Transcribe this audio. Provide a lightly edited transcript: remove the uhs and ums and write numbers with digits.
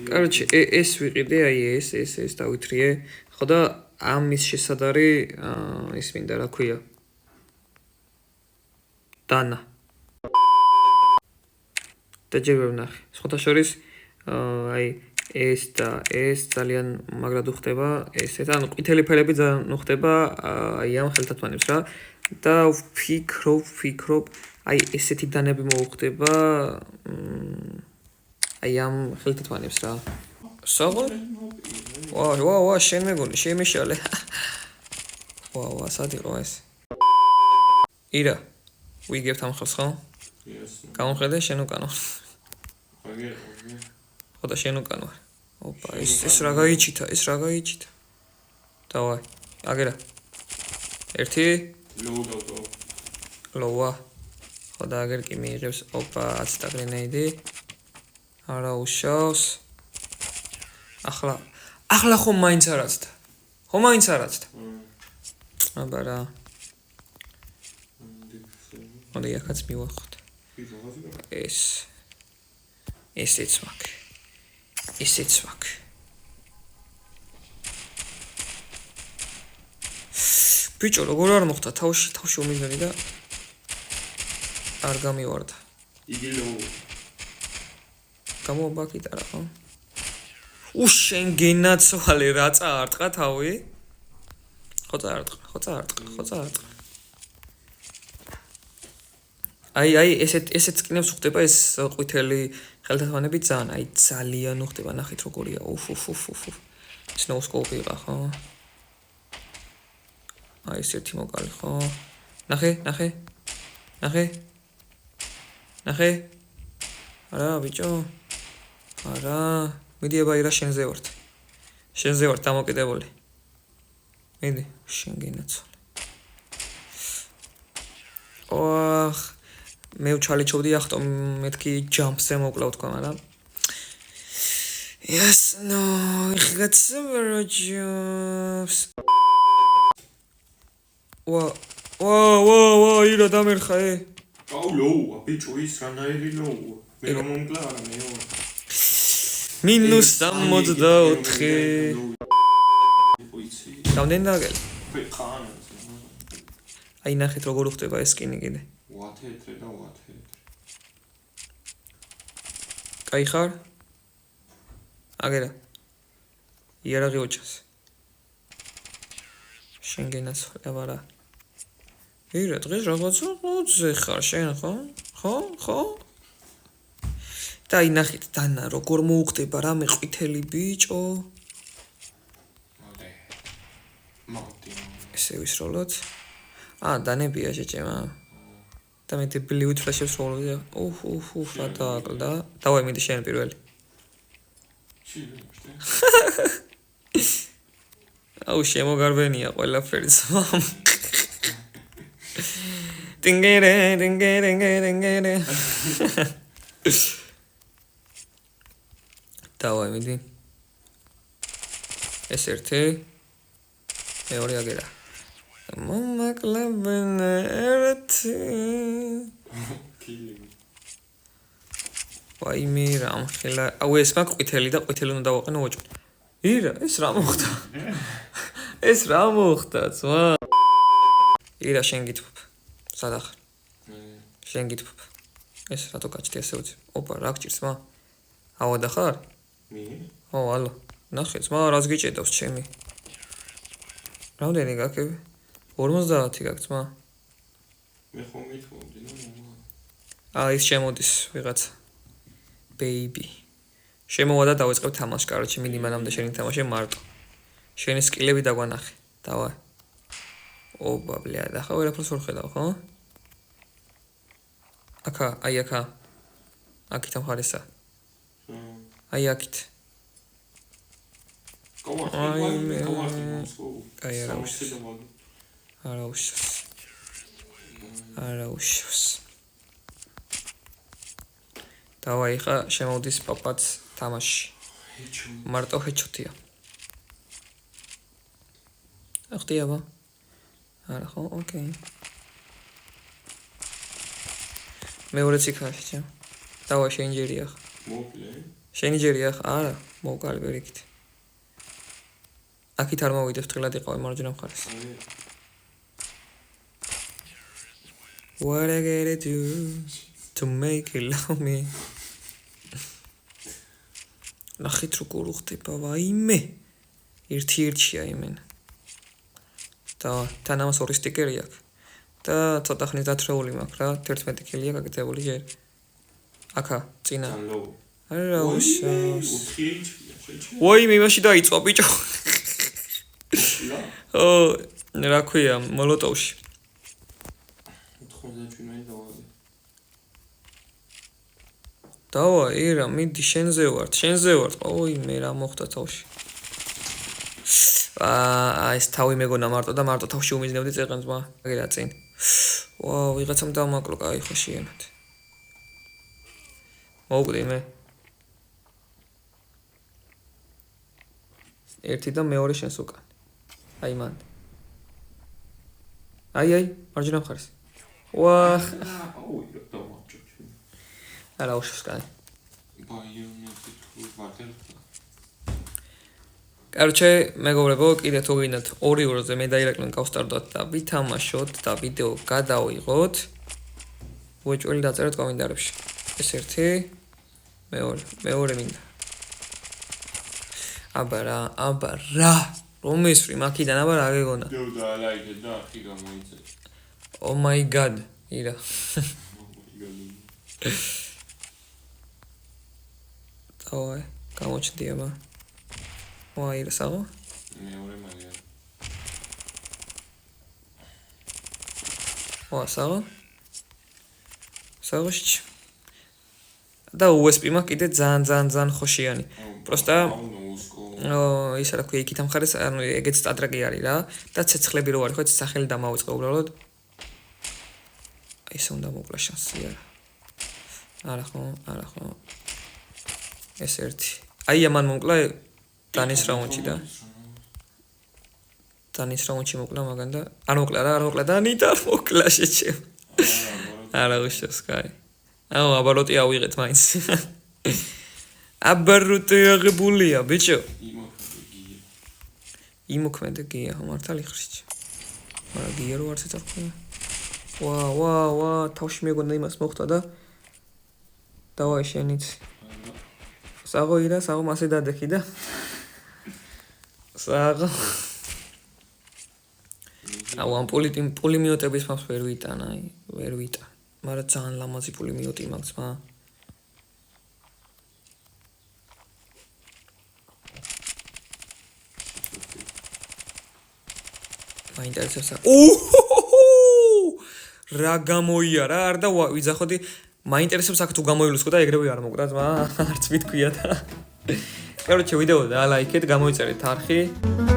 Короче, ეს ვიყიდე, აი ეს დავითრიე. ხო და ამის შესადარი ის მინდა რა ქვია. დანა. და ჯერ ვერ ვნახე. სხვათა შორის აი ეს და ეს ძალიან მაგრად უხდება, ესეთ ანუ ყვითელი ფერები ძალიან უხდება აი ამ ხელთათმანებს რა. და ვფიქრობ, აი ესეთი დანები მოუხდება აი ამ ხელთათმანებს რა. საღოლ? ვა, შენ მეგონი, შემეშალე. ვა, სად იყო ეს? ირა, ვიგებთ ამ ხელს ხო? გამომხედე შენ უკან ვარ. ხო და შენ უკან ვარ. ოპა, ეს რა გაიჩიტა. დავაი, აგერა. ერთი ლოვა. ხო და აგერ კი მიიღებს, ოპა, 10 და გრენეიდი. არა უშავს. ახლა ხომ მაინც არაცდა. აბა რა. მოდი ახაც მივახოთ. ესეც მაქვს. ბიჭო, როგორ არ მოხდა თავში უმიზნელი და არ გამივარდა. იგი ლო. გამოვაბაკიტარა ხო? შენ გენაცვალე რა წაარტყა თავი? ხო წაარტყა. აი ესეთ წკინებს უხდება ეს ყვითელი ხელთათმანები ძალიან უხდება, ნახეთ როგორია. სნოუსკოპი იყო ხო? აი ეს ერთი მოკალი ხო? ნახე. არა ბიჭო. არა, მიდი აბა ირა შენზე ვართ დამოკიდებული. მიდი, შენ გენაცვალე. მე ვჩალიჩობდი ახტო მეთქი ჯამპზე მოკლავ თქვა, მაგრამ no, ich got several jobs. ვა, ირა დამერხა ე. ლოუა, ბიჭო, ის რანაირი ლოუა. მე რომ მომკლა არა მეო. -64. რამდენი დაგელი? ხან. აი ნახეთ როგორ უხდება ეს სკინი კიდე. ვათეთრე და ვათეთრე. კაი ხარ? აგერა. იარაღი ოჩას. შენ გენაცვალე აბარა. ირა დღეს რაღაცა მოძე ხარ შენ ხო? და აი ნახეთ დანა როგორ მოუხდება რამე ყვითელი ბიჭო. ესე ვისროლოთ. დანებია შეჭემა. და მე დებელი უთფლაშებს როლია. გადააკლდა. დავაი მიდი შენ პირველი. შემოგარბენია ყველაფერი ძმამ. დინგერე. დავაი მიდი. ეს ერთი. მეორე აგერა. მომაკლებენ ერთი. ვაი მე რამ ხელა. ეს მაგ ყვითელი და ყვითელი უნდა დავაყენო ოჭო. ირა, ეს რა მოხდა, ძმა? ირა, შენ გითხრობ. სად ახარ? შენ გითხრობ. ეს რატო გაჩდი ასე უძი? ოპა, რა გჭირს, მა? ავადა ხარ? მე? ო, ალო. ნახე, ძმა, რას გიჭედავს ჩემი? რამდენი გაქები? 50 გაქვს, მა? მე ხომ მithomდი, ის შემოდის ვიღაცა. Baby. შემოვა და დავიწყებ თამაშს, კაროჩე, მიდი მანამდე შენი თამაშე მარტო. შენი სკილები დაგვანახე. დავაი. ოპა, ბლად, ახლა ვერაფერს ვერ ხედავ, ხო? აქა. აქეთ ამხარისა. აი აქეთ. არა უშავს. დავაი, ხა შემოვდის პაპაც თამაში. მარტო ჰეჩოტია. ახტიაბა. არა ხო, ოკეი. მეორე ციკაში, დავაი შენჯერია. მოკლე. შენი ჯერია ხა? არა, მოვკალი ვერიქით. აქით არ მოვიდე, ფრთხილად იყავი მარჯვენა მხარეს. What I gotta do to make you love me. ნახეთ როგორ უხდება ვაიმე. ერთ-ერთია იმენ. და თან ამას ორი სტიკერი აქვს. და ცოტა ხნის დათრეული მაქვს რა, 11 კილია გაკეთებული ჯერ. აქა, წინა. არა, უშავს. ვაიმე, იმაში დაიწყო ბიჭო. ო, რა ქვია, მოლოტოვში. დავა, ირა, მიდი შენზე ვართ. ოი, მე რა მოხდა თავში. ეს თავი მეგონა მარტო და მარტო თავში უმიზნებდი წეყენს მა. აგერა წინ. ვაუ, ვიღაცამ დამაკლო, კაი ხო შეენად. მოვკვდი მე. ერთი და მეორე შენს უკან. აი მან. აი, მარჯვენა მხარეს. ვა. აუ, დავაჭო. არა, უშავს კაი. Короче, მეგობრებო, კიდე თუ გინდათ 2-2-ზე მე დაირეკლენ გავსტარდოთ და ვითამაშოთ და ვიდეო გადავიღოთ. უეჭველი დაწეროთ კომენტარებში. ეს ერთი, მეორე მინდა. აბა რა, რომ ისვრი მაქიდან აბა რა გეგონა. და ლაიქე და ახი გამოიწე. Oh my god, ირა. დავაი, გამოჩდი აბა. ვაი, რა საღო? მეორე მაგია. ვა, საღო? საღოში. და USB მაქვს კიდე ძალიან ხოშიანი. Просто ისა რა ქვია, იქით ამ ხარეს, ანუ ეგეც სტატრაკი არის რა და ცეცხლები რო არის, ხო, სახელი დამავიწყე უბრალოდ. აი, ისე უნდა მოკლა შანსი არა ხო. ეს ერთი. აი, ამან მომკლა დანის რაუნდში და დანის რაუნდში მოკლა მაგან და არ მოკლა დანით არ მოკლა შეჩემ. არა უშავს კაი. აუ აბაროტი ავიღეთ მაინც. აბაროტი აღებულია ბიჭო. იმოქმედე გია მართალი ხრიჩ. მაგრამ გია რო არც არ ხდება. ვა, თავში მეგონა იმას მოხდა და დავაი შენიც. საღო ირა, საღო მასე დადექი და საღო. აუ ამ პოლიმიოტების მას ვერ ვიტან. მაგრამ ძალიან ლამაზი პოლიმიოტი მაქვს მა. მაინტერესებს. რა გამოიარა, არ და ვიძახოდი. მაინტერესებს აქ თუ გამოილუსკო და ეგრევე არ მოკვრა ძმა, არც მითქვია და. Короче, ვიდეო და ლაიქეთ, გამოიწერეთ არხი.